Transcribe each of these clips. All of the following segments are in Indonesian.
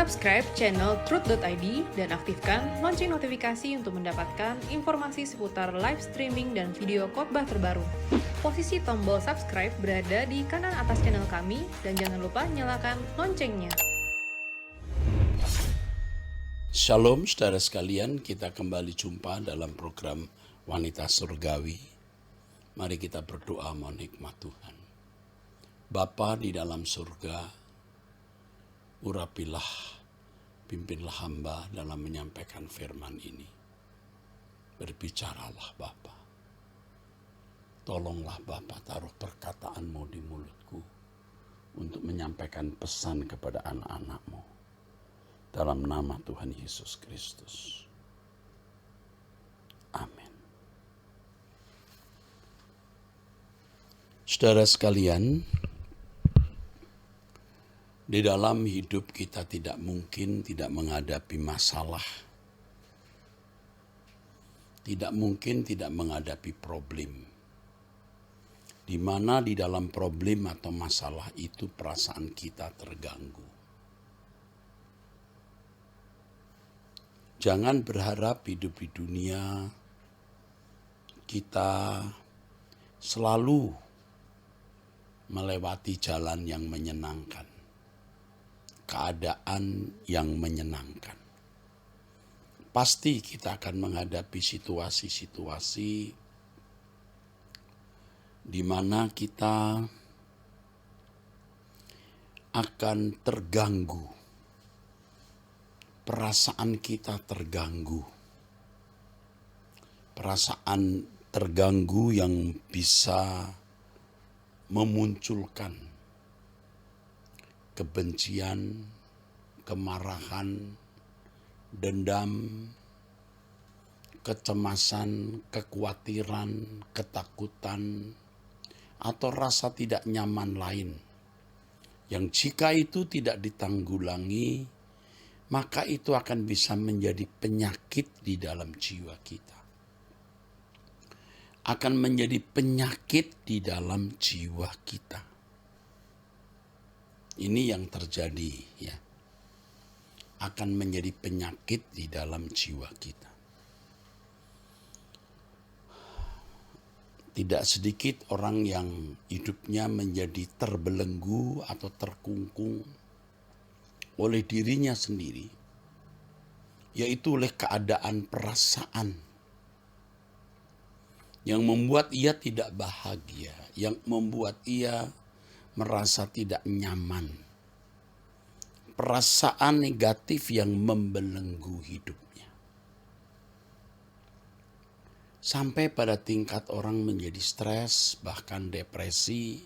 Subscribe channel Truth.id dan aktifkan lonceng notifikasi untuk mendapatkan informasi seputar live streaming dan video khotbah terbaru. Posisi tombol subscribe berada di kanan atas channel kami dan jangan lupa nyalakan loncengnya. Shalom saudara sekalian, kita kembali jumpa dalam program Wanita Surgawi. Mari kita berdoa mohon hikmat Tuhan. Bapa di dalam surga, urapilah, pimpinlah hamba dalam menyampaikan firman ini. Berbicaralah Bapa. Tolonglah Bapa, taruh perkataan-Mu di mulutku untuk menyampaikan pesan kepada anak-anak-Mu. Dalam nama Tuhan Yesus Kristus. Amin. Saudara sekalian, di dalam hidup kita tidak mungkin tidak menghadapi masalah. Tidak mungkin tidak menghadapi problem. Di mana di dalam problem atau masalah itu perasaan kita terganggu. Jangan berharap hidup di dunia kita selalu melewati jalan yang menyenangkan, keadaan yang menyenangkan. Pasti kita akan menghadapi situasi-situasi di mana kita akan terganggu. Perasaan kita terganggu. Perasaan terganggu yang bisa memunculkan kebencian, kemarahan, dendam, kecemasan, kekhawatiran, ketakutan, atau rasa tidak nyaman lain. Yang jika itu tidak ditanggulangi, maka itu akan bisa menjadi penyakit di dalam jiwa kita. Akan menjadi penyakit di dalam jiwa kita. Ini yang terjadi ya. Akan menjadi penyakit di dalam jiwa kita. Tidak sedikit orang yang hidupnya menjadi terbelenggu atau terkungkung oleh dirinya sendiri, yaitu oleh keadaan perasaan yang membuat ia tidak bahagia, yang membuat ia merasa tidak nyaman. Perasaan negatif yang membelenggu hidupnya. Sampai pada tingkat orang menjadi stres, bahkan depresi,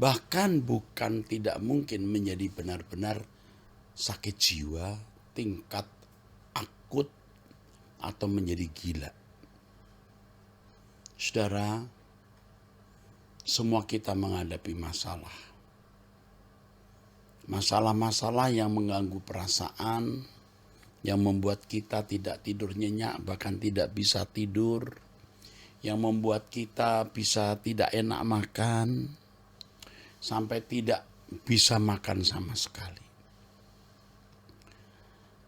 bahkan bukan tidak mungkin menjadi benar-benar sakit jiwa, tingkat akut, atau menjadi gila. Saudara, semua kita menghadapi masalah. Masalah-masalah yang mengganggu perasaan, yang membuat kita tidak tidur nyenyak, bahkan tidak bisa tidur, yang membuat kita bisa tidak enak makan, sampai tidak bisa makan sama sekali.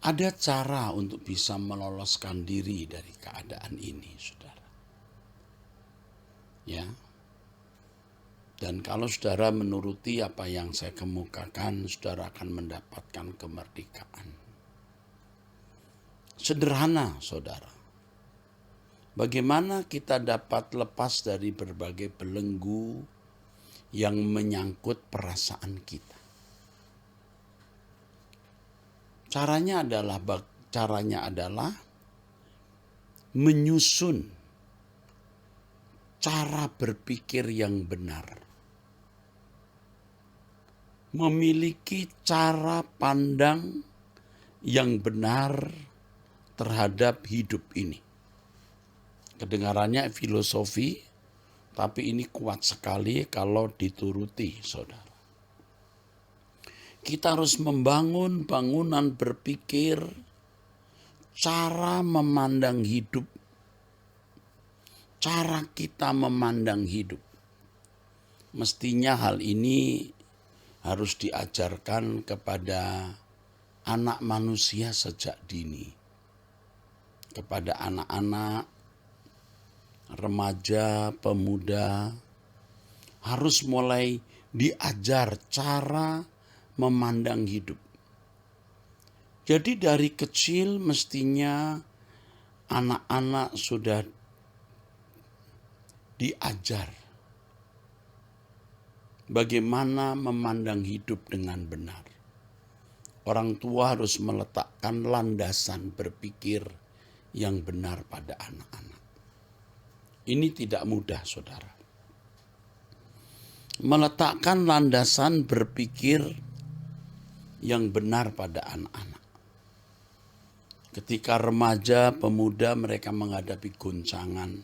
Ada cara untuk bisa meloloskan diri dari keadaan ini, saudara. Ya. Dan kalau saudara menuruti apa yang saya kemukakan, saudara akan mendapatkan kemerdekaan. Sederhana, saudara. Bagaimana kita dapat lepas dari berbagai belenggu yang menyangkut perasaan kita. Caranya adalah menyusun cara berpikir yang benar. Memiliki cara pandang yang benar terhadap hidup ini. Kedengarannya filosofi, tapi ini kuat sekali kalau dituruti, saudara. Kita harus membangun bangunan berpikir, cara memandang hidup, cara kita memandang hidup. Mestinya hal ini harus diajarkan kepada anak manusia sejak dini. Kepada anak-anak, remaja, pemuda, harus mulai diajar cara memandang hidup. Jadi dari kecil mestinya anak-anak sudah diajar bagaimana memandang hidup dengan benar. Orang tua harus meletakkan landasan berpikir yang benar pada anak-anak. Ini tidak mudah, saudara. Meletakkan landasan berpikir yang benar pada anak-anak. Ketika remaja, pemuda mereka menghadapi goncangan,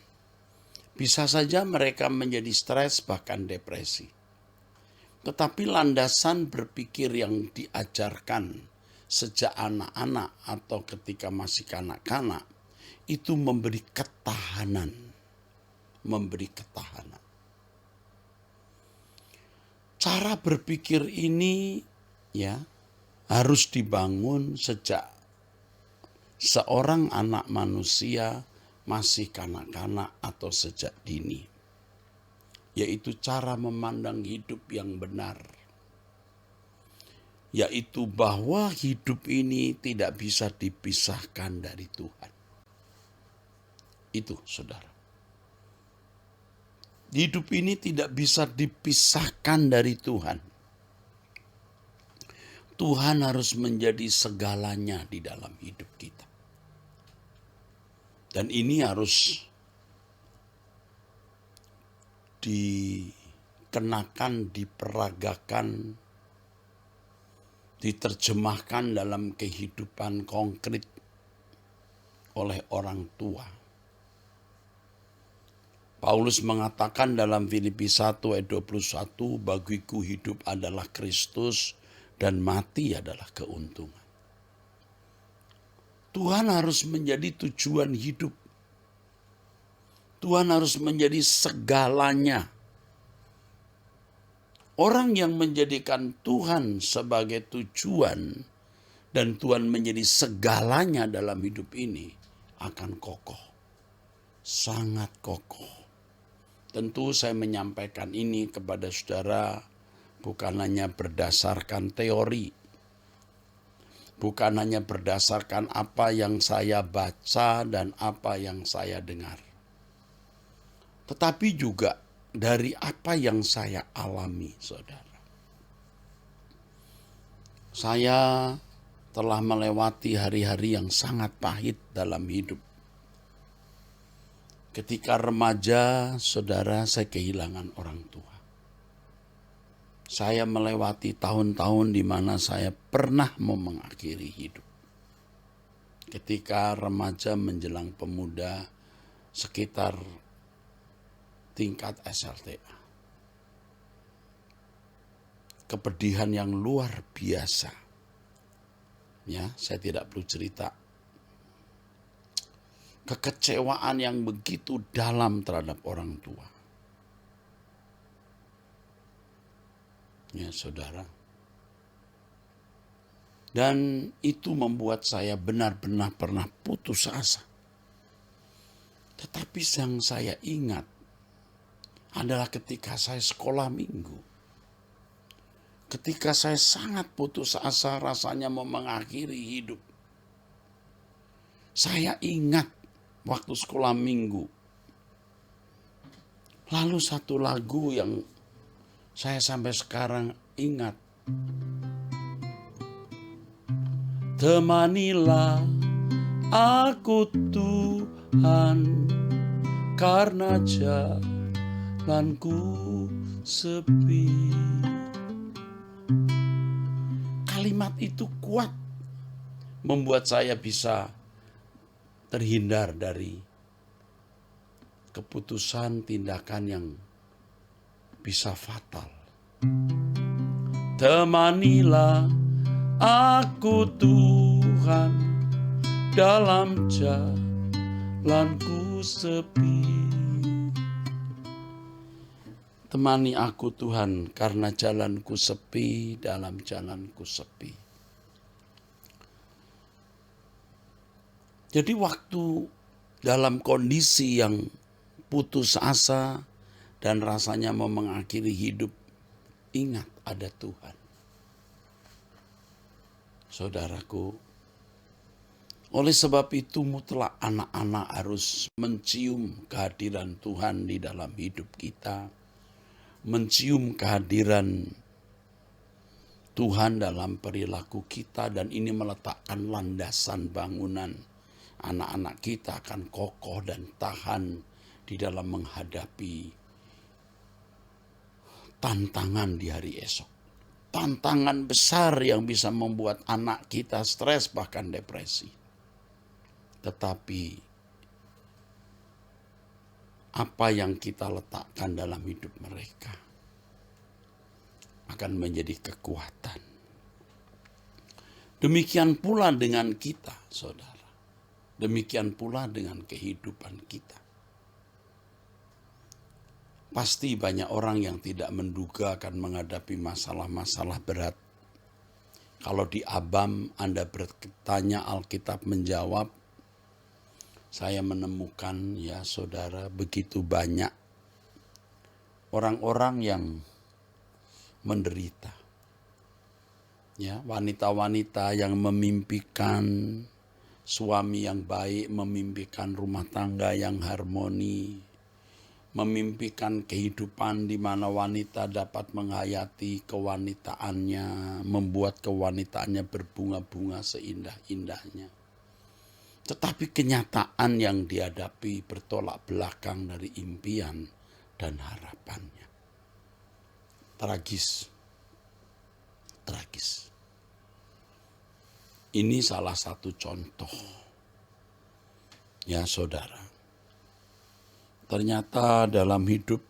bisa saja mereka menjadi stres bahkan depresi. Tetapi landasan berpikir yang diajarkan sejak anak-anak atau ketika masih kanak-kanak itu memberi ketahanan. Cara berpikir ini harus dibangun sejak seorang anak manusia masih kanak-kanak atau sejak dini. Yaitu cara memandang hidup yang benar. Yaitu bahwa hidup ini tidak bisa dipisahkan dari Tuhan. Itu, saudara. Hidup ini tidak bisa dipisahkan dari Tuhan. Tuhan harus menjadi segalanya di dalam hidup kita. Dan ini harus dikenakan, diperagakan, diterjemahkan dalam kehidupan konkret oleh orang tua. Paulus mengatakan dalam Filipi 1 ayat 21, bagiku hidup adalah Kristus dan mati adalah keuntungan. Tuhan harus menjadi tujuan hidup. Tuhan harus menjadi segalanya. Orang yang menjadikan Tuhan sebagai tujuan dan Tuhan menjadi segalanya dalam hidup ini akan kokoh. Sangat kokoh. Tentu saya menyampaikan ini kepada saudara bukan hanya berdasarkan teori. Bukan hanya berdasarkan apa yang saya baca dan apa yang saya dengar. Tetapi juga dari apa yang saya alami, saudara. Saya telah melewati hari-hari yang sangat pahit dalam hidup. Ketika remaja, saudara, saya kehilangan orang tua. Saya melewati tahun-tahun di mana saya pernah mau mengakhiri hidup. Ketika remaja menjelang pemuda, sekitar tingkat SLTA. Kepedihan yang luar biasa. Ya, saya tidak perlu cerita. Kekecewaan yang begitu dalam terhadap orang tua. Ya, saudara. Dan itu membuat saya benar-benar pernah putus asa. Tetapi yang saya ingat adalah ketika saya sekolah minggu. Ketika saya sangat putus asa rasanya mau mengakhiri hidup. Saya ingat waktu sekolah minggu. Lalu satu lagu yang saya sampai sekarang ingat. Temanilah aku Tuhan, karena jalanku sepi. Kalimat itu kuat, membuat saya bisa terhindar dari keputusan tindakan yang bisa fatal. Temanilah aku Tuhan, dalam jalanku sepi. Temani aku Tuhan, karena jalanku sepi, dalam jalanku sepi. Jadi waktu dalam kondisi yang putus asa dan rasanya mau mengakhiri hidup, ingat ada Tuhan. Saudaraku, oleh sebab itu mutlak anak-anak harus mencium kehadiran Tuhan di dalam hidup kita. Mencium kehadiran Tuhan dalam perilaku kita, dan ini meletakkan landasan bangunan. Anak-anak kita akan kokoh dan tahan di dalam menghadapi tantangan di hari esok. Tantangan besar yang bisa membuat anak kita stres bahkan depresi. Tetapi apa yang kita letakkan dalam hidup mereka akan menjadi kekuatan. Demikian pula dengan kita, saudara. Demikian pula dengan kehidupan kita. Pasti banyak orang yang tidak menduga akan menghadapi masalah-masalah berat. Kalau di Abam Anda bertanya, Alkitab menjawab, saya menemukan ya saudara begitu banyak orang-orang yang menderita. Ya, wanita-wanita yang memimpikan suami yang baik, memimpikan rumah tangga yang harmoni, memimpikan kehidupan di mana wanita dapat menghayati kewanitaannya, membuat kewanitaannya berbunga-bunga seindah-indahnya. Tetapi kenyataan yang dihadapi bertolak belakang dari impian dan harapannya. Tragis. Tragis. Ini salah satu contoh. Ya saudara. Ternyata dalam hidup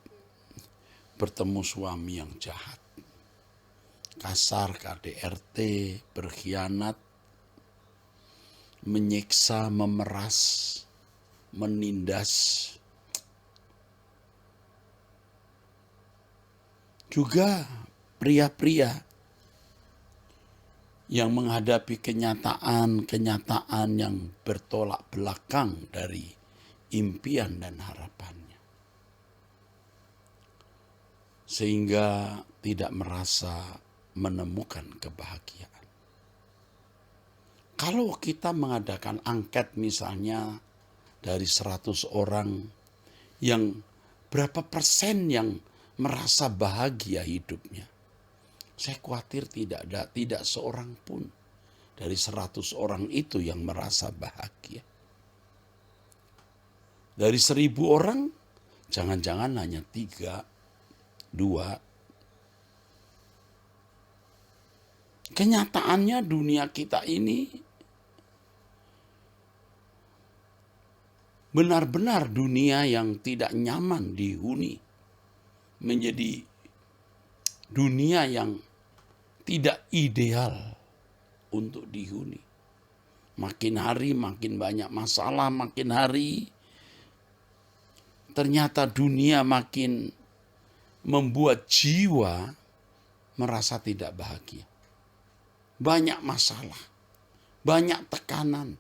bertemu suami yang jahat. Kasar, KDRT, berkhianat, menyiksa, memeras, menindas. Juga pria-pria yang menghadapi kenyataan-kenyataan yang bertolak belakang dari impian dan harapannya. Sehingga tidak merasa menemukan kebahagiaan. Kalau kita mengadakan angket misalnya dari 100 orang, yang berapa persen yang merasa bahagia hidupnya? Saya khawatir tidak seorang pun dari 100 orang itu yang merasa bahagia. Dari 1000 orang, jangan-jangan hanya 3, 2. Kenyataannya dunia kita ini benar-benar dunia yang tidak nyaman dihuni, menjadi dunia yang tidak ideal untuk dihuni. Makin hari makin banyak masalah, makin hari ternyata dunia makin membuat jiwa merasa tidak bahagia. Banyak masalah, banyak tekanan.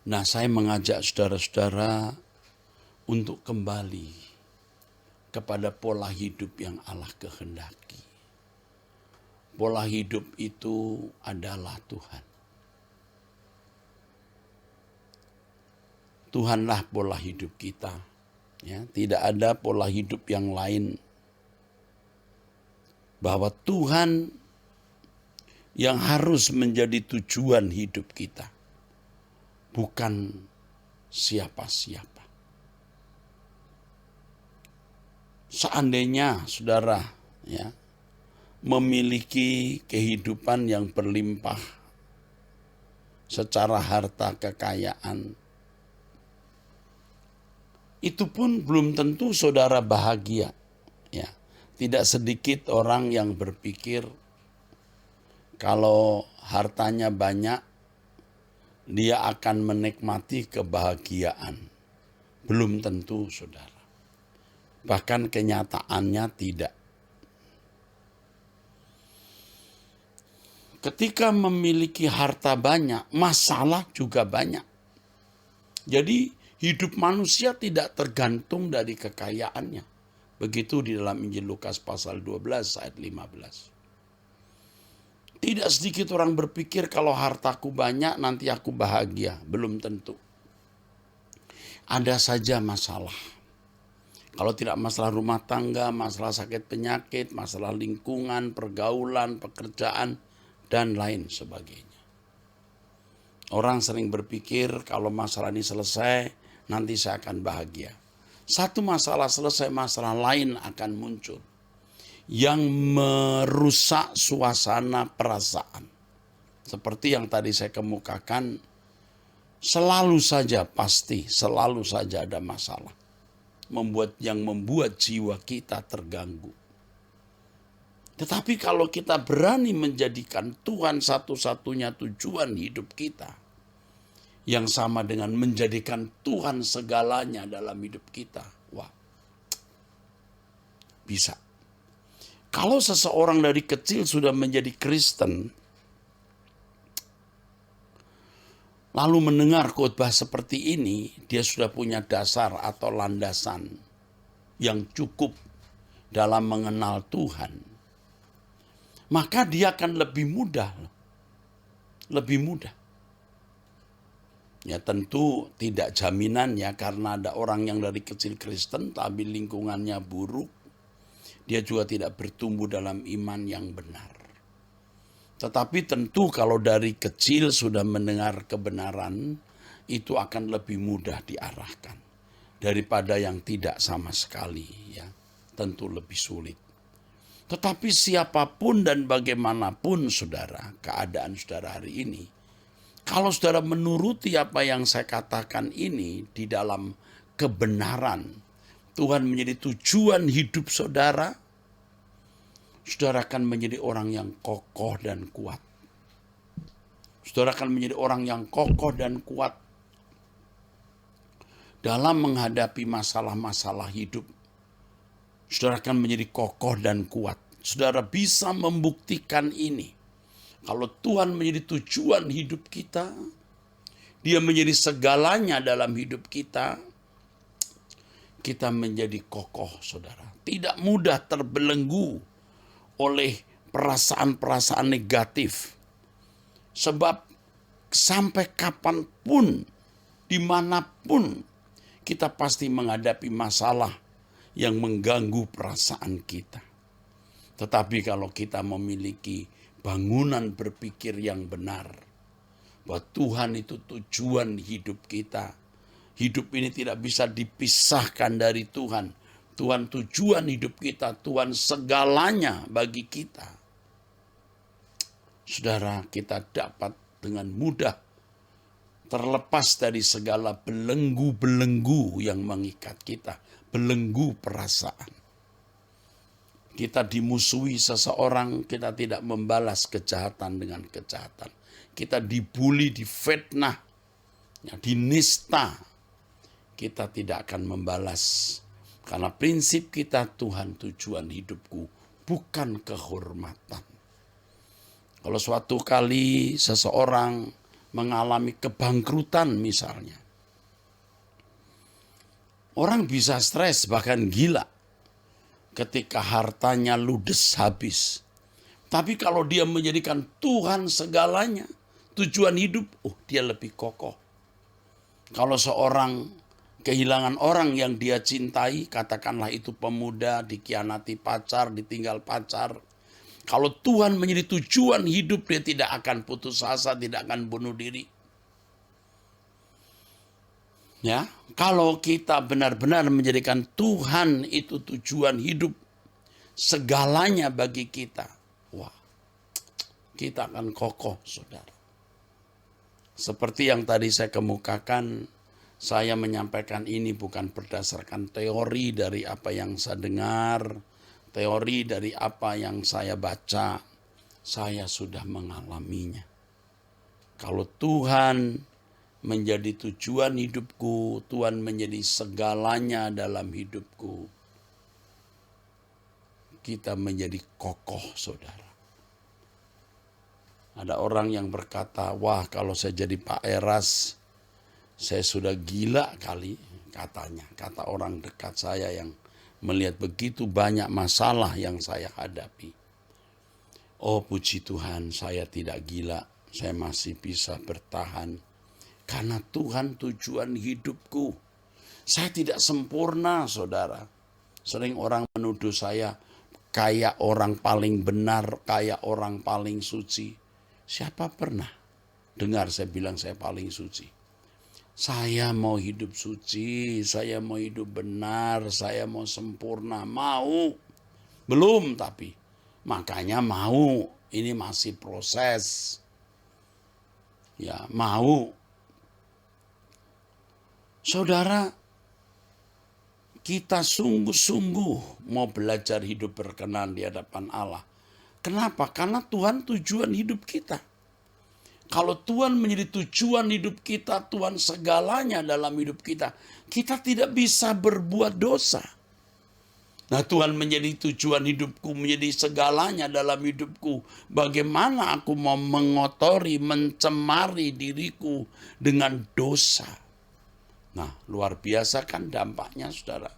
Nah, saya mengajak saudara-saudara untuk kembali kepada pola hidup yang Allah kehendaki. Pola hidup itu adalah Tuhan. Tuhanlah pola hidup kita. Ya, tidak ada pola hidup yang lain. Bahwa Tuhan yang harus menjadi tujuan hidup kita. Bukan siapa-siapa. Seandainya saudara ya memiliki kehidupan yang berlimpah secara harta kekayaan, itu pun belum tentu saudara bahagia. Ya, tidak sedikit orang yang berpikir kalau hartanya banyak dia akan menikmati kebahagiaan. Belum tentu, saudara. Bahkan kenyataannya tidak. Ketika memiliki harta banyak, masalah juga banyak. Jadi hidup manusia tidak tergantung dari kekayaannya. Begitu di dalam Injil Lukas pasal 12 ayat 15. Tidak sedikit orang berpikir kalau hartaku banyak nanti aku bahagia. Belum tentu. Ada saja masalah. Kalau tidak masalah rumah tangga, masalah sakit penyakit, masalah lingkungan, pergaulan, pekerjaan, dan lain sebagainya. Orang sering berpikir kalau masalah ini selesai, nanti saya akan bahagia. Satu masalah selesai, masalah lain akan muncul yang merusak suasana perasaan. Seperti yang tadi saya kemukakan, selalu saja pasti, selalu saja ada masalah. Yang membuat jiwa kita terganggu. Tetapi kalau kita berani menjadikan Tuhan satu-satunya tujuan hidup kita, yang sama dengan menjadikan Tuhan segalanya dalam hidup kita, wah, bisa. Kalau seseorang dari kecil sudah menjadi Kristen, lalu mendengar khotbah seperti ini, dia sudah punya dasar atau landasan yang cukup dalam mengenal Tuhan. Maka dia akan lebih mudah. Lebih mudah. Ya tentu tidak jaminan ya, karena ada orang yang dari kecil Kristen tapi lingkungannya buruk. Dia juga tidak bertumbuh dalam iman yang benar. Tetapi tentu kalau dari kecil sudah mendengar kebenaran, itu akan lebih mudah diarahkan daripada yang tidak sama sekali, ya. Tentu lebih sulit. Tetapi siapapun dan bagaimanapun saudara, keadaan saudara hari ini, kalau saudara menuruti apa yang saya katakan ini di dalam kebenaran, Tuhan menjadi tujuan hidup saudara, saudara akan menjadi orang yang kokoh dan kuat. Saudara akan menjadi orang yang kokoh dan kuat dalam menghadapi masalah-masalah hidup. Saudara akan menjadi kokoh dan kuat. Saudara bisa membuktikan ini. Kalau Tuhan menjadi tujuan hidup kita, Dia menjadi segalanya dalam hidup kita, kita menjadi kokoh, saudara. Tidak mudah terbelenggu oleh perasaan-perasaan negatif. Sebab sampai kapanpun, dimanapun, kita pasti menghadapi masalah yang mengganggu perasaan kita. Tetapi kalau kita memiliki bangunan berpikir yang benar, bahwa Tuhan itu tujuan hidup kita. Hidup ini tidak bisa dipisahkan dari Tuhan. Tuhan tujuan hidup kita, Tuhan segalanya bagi kita. Saudara, kita dapat dengan mudah terlepas dari segala belenggu-belenggu yang mengikat kita, belenggu perasaan. Kita dimusuhi seseorang, kita tidak membalas kejahatan dengan kejahatan. Kita dibully, difitnah, dinista, kita tidak akan membalas. Karena prinsip kita, Tuhan tujuan hidupku, bukan kehormatan. Kalau suatu kali seseorang mengalami kebangkrutan misalnya, orang bisa stres bahkan gila ketika hartanya ludes habis. Tapi kalau dia menjadikan Tuhan segalanya, tujuan hidup, dia lebih kokoh. Kalau seorang kehilangan orang yang dia cintai, katakanlah itu pemuda, dikhianati pacar, ditinggal pacar. Kalau Tuhan menjadi tujuan hidup, dia tidak akan putus asa, tidak akan bunuh diri. Ya, kalau kita benar-benar menjadikan Tuhan itu tujuan hidup, segalanya bagi kita, wah, kita akan kokoh, saudara. Seperti yang tadi saya kemukakan, saya menyampaikan ini bukan berdasarkan teori dari apa yang saya dengar, teori dari apa yang saya baca. Saya sudah mengalaminya. Kalau Tuhan menjadi tujuan hidupku, Tuhan menjadi segalanya dalam hidupku, kita menjadi kokoh, saudara. Ada orang yang berkata, wah kalau saya jadi Pak Eras, saya sudah gila kali katanya. Kata orang dekat saya yang melihat begitu banyak masalah yang saya hadapi. Oh puji Tuhan, saya tidak gila, saya masih bisa bertahan. Karena Tuhan tujuan hidupku. Saya tidak sempurna, saudara. Sering orang menuduh saya kayak orang paling benar, kayak orang paling suci. Siapa pernah dengar saya bilang saya paling suci? Saya mau hidup suci, saya mau hidup benar, saya mau sempurna, mau. Belum tapi, makanya mau, ini masih proses. Ya, mau. Saudara, kita sungguh-sungguh mau belajar hidup berkenan di hadapan Allah. Kenapa? Karena Tuhan tujuan hidup kita. Kalau Tuhan menjadi tujuan hidup kita, Tuhan segalanya dalam hidup kita, kita tidak bisa berbuat dosa. Nah, Tuhan menjadi tujuan hidupku, menjadi segalanya dalam hidupku. Bagaimana aku mau mengotori, mencemari diriku dengan dosa? Nah, luar biasa kan dampaknya, saudara.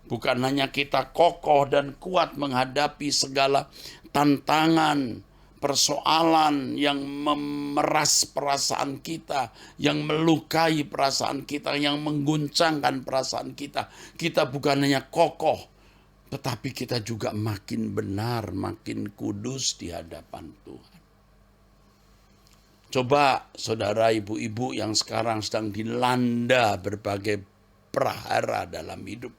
Bukan hanya kita kokoh dan kuat menghadapi segala tantangan, persoalan yang memeras perasaan kita, yang melukai perasaan kita, yang mengguncangkan perasaan kita. Kita bukan hanya kokoh, tetapi kita juga makin benar, makin kudus di hadapan Tuhan. Coba saudara ibu-ibu yang sekarang sedang dilanda berbagai prahara dalam hidup,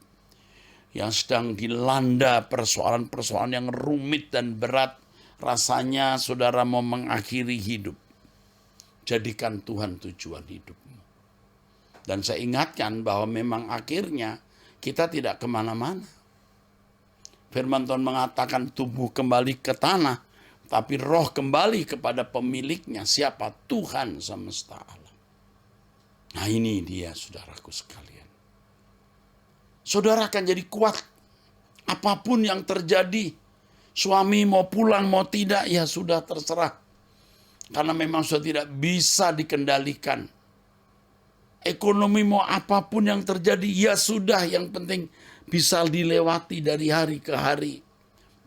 yang sedang dilanda persoalan-persoalan yang rumit dan berat, rasanya saudara mau mengakhiri hidup. Jadikan Tuhan tujuan hidupmu. Dan saya ingatkan bahwa memang akhirnya kita tidak kemana-mana. Firman Tuhan mengatakan tubuh kembali ke tanah, tapi roh kembali kepada pemiliknya. Siapa? Tuhan semesta alam. Nah ini dia saudaraku sekalian. Saudara akan jadi kuat. Apapun yang terjadi. Suami mau pulang mau tidak ya sudah terserah. Karena memang sudah tidak bisa dikendalikan. Ekonomi mau apapun yang terjadi ya sudah, yang penting bisa dilewati dari hari ke hari.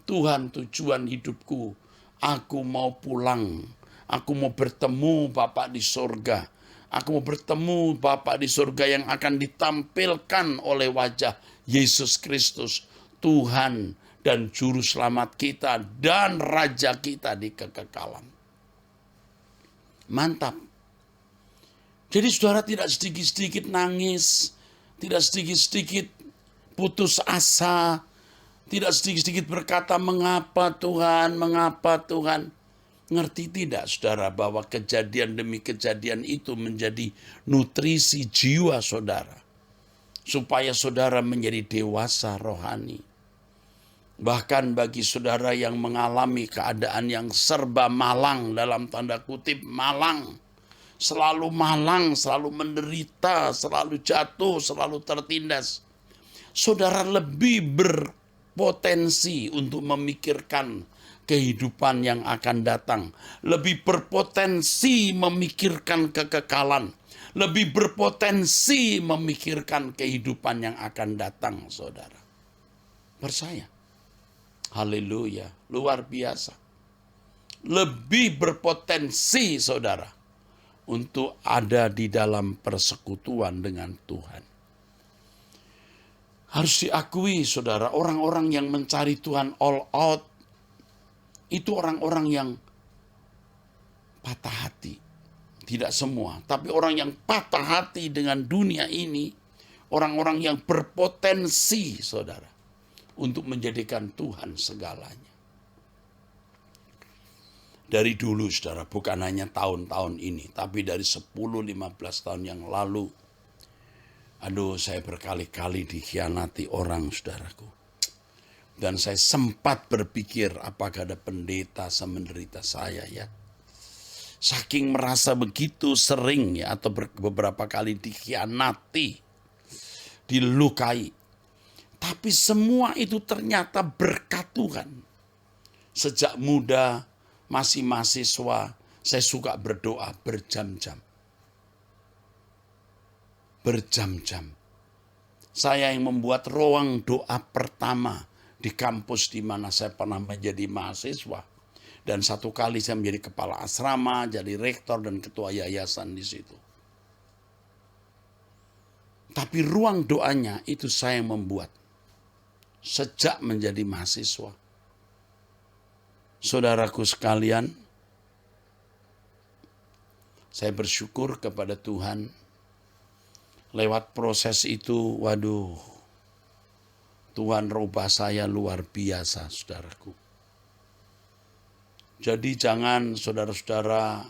Tuhan tujuan hidupku. Aku mau pulang. Aku mau bertemu Bapa di surga. Aku mau bertemu Bapa di surga yang akan ditampilkan oleh wajah Yesus Kristus, Tuhan dan Juru Selamat kita dan Raja kita di kekekalan. Mantap. Jadi saudara tidak sedikit-sedikit nangis, tidak sedikit-sedikit putus asa, tidak sedikit-sedikit berkata, mengapa Tuhan, mengapa Tuhan. Ngerti tidak saudara bahwa kejadian demi kejadian itu menjadi nutrisi jiwa saudara. Supaya saudara menjadi dewasa rohani. Bahkan bagi saudara yang mengalami keadaan yang serba malang, dalam tanda kutip malang. Selalu malang, selalu menderita, selalu jatuh, selalu tertindas. Saudara lebih berpotensi untuk memikirkan kehidupan yang akan datang. Lebih berpotensi memikirkan kekekalan. Lebih berpotensi memikirkan kehidupan yang akan datang, saudara. Percaya. Haleluya, luar biasa. Lebih berpotensi, saudara, untuk ada di dalam persekutuan dengan Tuhan. Harus diakui, saudara, orang-orang yang mencari Tuhan all out, itu orang-orang yang patah hati. Tidak semua, tapi orang yang patah hati dengan dunia ini, orang-orang yang berpotensi, saudara, untuk menjadikan Tuhan segalanya. Dari dulu, saudara, bukan hanya tahun-tahun ini, tapi dari 10-15 tahun yang lalu, saya berkali-kali dikhianati orang, saudaraku. Dan saya sempat berpikir, apakah ada pendeta semenderita saya ya. Saking merasa begitu sering ya, atau beberapa kali dikhianati, dilukai. Tapi semua itu ternyata berkat Tuhan. Sejak muda, masih mahasiswa, Saya suka berdoa berjam-jam. Berjam-jam. Saya yang membuat ruang doa pertama di kampus di mana saya pernah menjadi mahasiswa. Dan satu kali saya menjadi kepala asrama, jadi rektor dan ketua yayasan di situ. Tapi ruang doanya itu saya yang membuat. Sejak menjadi mahasiswa. Saudaraku sekalian, saya bersyukur kepada Tuhan. Lewat proses itu, waduh, Tuhan rubah saya luar biasa, saudaraku. Jadi jangan saudara-saudara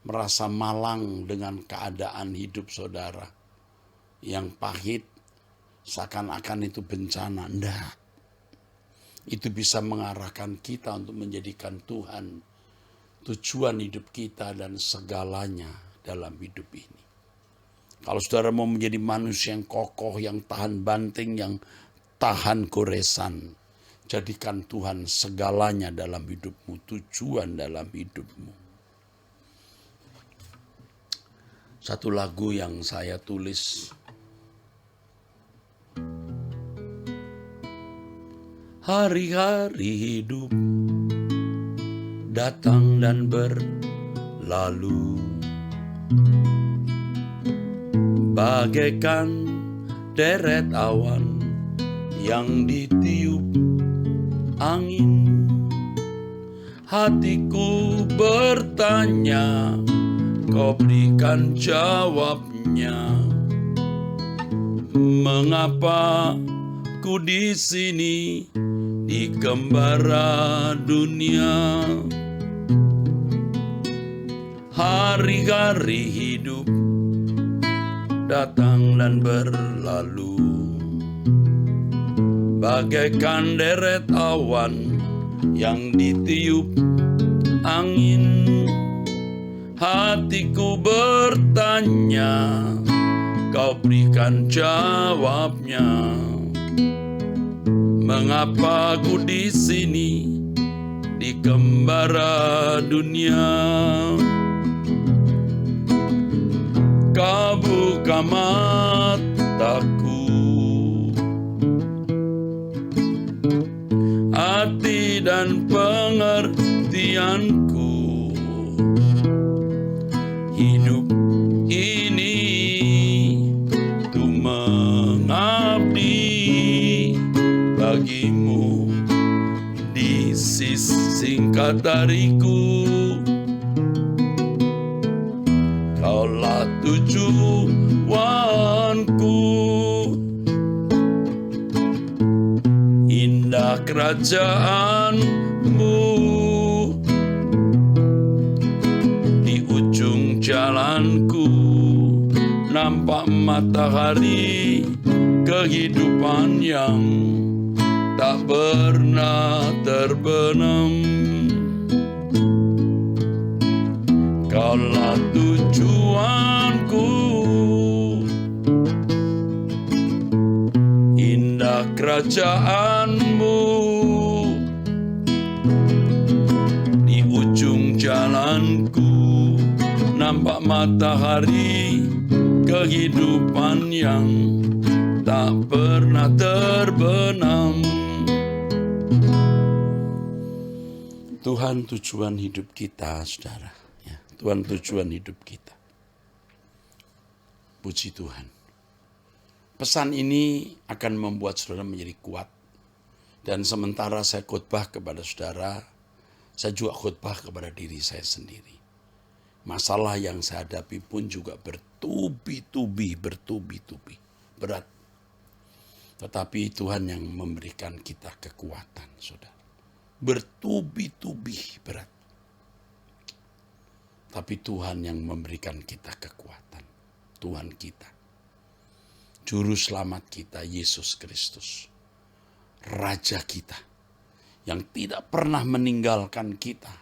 merasa malang dengan keadaan hidup saudara. Yang pahit, seakan-akan itu bencana. Enggak. Itu bisa mengarahkan kita untuk menjadikan Tuhan tujuan hidup kita dan segalanya dalam hidup ini. Kalau saudara mau menjadi manusia yang kokoh, yang tahan banting, yang tahan goresan, jadikan Tuhan segalanya dalam hidupmu, tujuan dalam hidupmu. Satu lagu yang saya tulis. Hari-hari hidup datang dan berlalu, bagaikan deret awan yang ditiup angin. Hatiku bertanya, kau berikan jawabnya. Mengapa ku di sini di gembara dunia? Hari-hari hidup datang dan berlalu, bagaikan deret awan yang ditiup angin. Hatiku bertanya, kau berikan jawabnya. Mengapa ku di sini di gembara dunia? Kau buka mataku, hati dan pengertianku. Hidup ini ku mengabdi bagimu di singkat hariku. Kaulah tujuanku, indah kerajaanmu. Di ujung jalanku nampak matahari kehidupan yang tak pernah terbenam. Kaulah tujuanku, indah kerajaanmu. Di ujung jalanku nampak matahari kehidupan yang tak pernah terbenam. Tuhan tujuan hidup kita, saudara. Ya, Tuhan tujuan hidup kita. Puji Tuhan. Pesan ini akan membuat saudara menjadi kuat. Dan sementara saya khotbah kepada saudara, saya juga khotbah kepada diri saya sendiri. Masalah yang saya hadapi pun juga bertubi-tubi, berat. Tetapi Tuhan yang memberikan kita kekuatan, saudara. Bertubi-tubi berat. Tapi Tuhan yang memberikan kita kekuatan. Tuhan kita. Juru selamat kita, Yesus Kristus. Raja kita. Yang tidak pernah meninggalkan kita.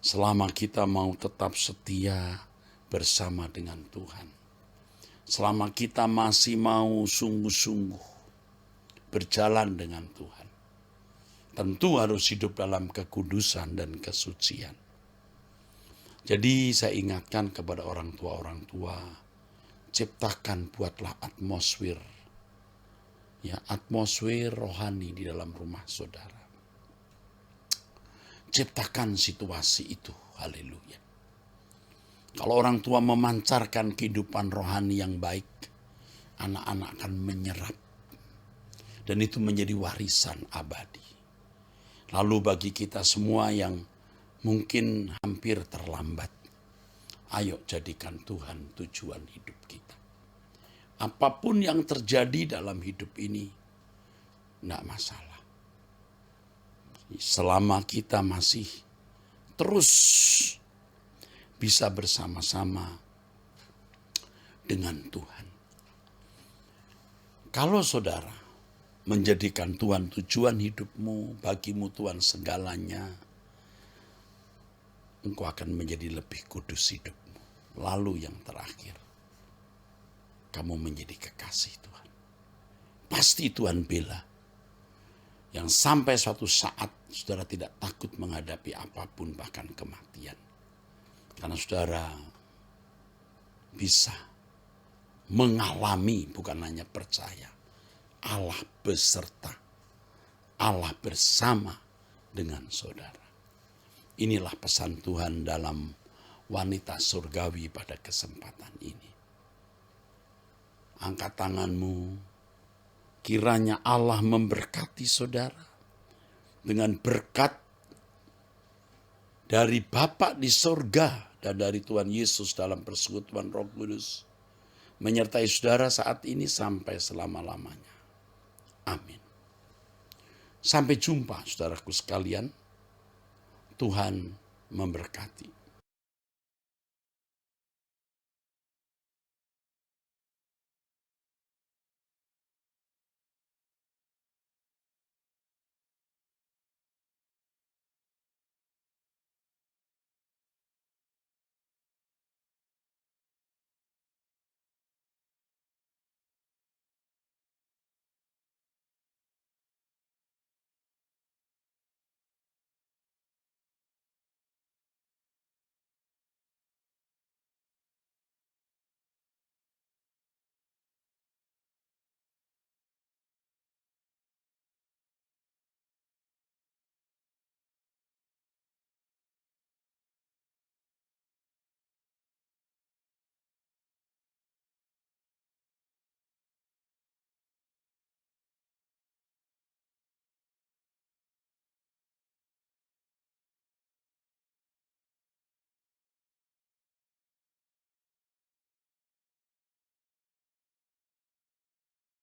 Selama kita mau tetap setia bersama dengan Tuhan. Selama kita masih mau sungguh-sungguh berjalan dengan Tuhan. Tentu harus hidup dalam kekudusan dan kesucian. Jadi saya ingatkan kepada orang tua, ciptakan, buatlah atmosfer, ya, atmosfer rohani di dalam rumah saudara. Ciptakan situasi itu, haleluya. Kalau orang tua memancarkan kehidupan rohani yang baik, anak-anak akan menyerap. Dan itu menjadi warisan abadi. Lalu bagi kita semua yang mungkin hampir terlambat, ayo jadikan Tuhan tujuan hidup kita. Apapun yang terjadi dalam hidup ini, tidak masalah. Selama kita masih terus bisa bersama-sama dengan Tuhan. Kalau saudara menjadikan Tuhan tujuan hidupmu, bagimu Tuhan segalanya, engkau akan menjadi lebih kudus hidupmu. Lalu yang terakhir, kamu menjadi kekasih Tuhan. Pasti Tuhan bela. Yang sampai suatu saat saudara tidak takut menghadapi apapun, bahkan kematian. Karena saudara bisa mengalami, bukan hanya percaya, Allah beserta, Allah bersama dengan saudara. Inilah pesan Tuhan dalam wanita surgawi pada kesempatan ini. Angkat tanganmu, kiranya Allah memberkati saudara dengan berkat dari Bapa di sorga dan dari Tuhan Yesus dalam persekutuan Roh Kudus menyertai saudara saat ini sampai selama-lamanya. Amin. Sampai jumpa saudaraku sekalian. Tuhan memberkati.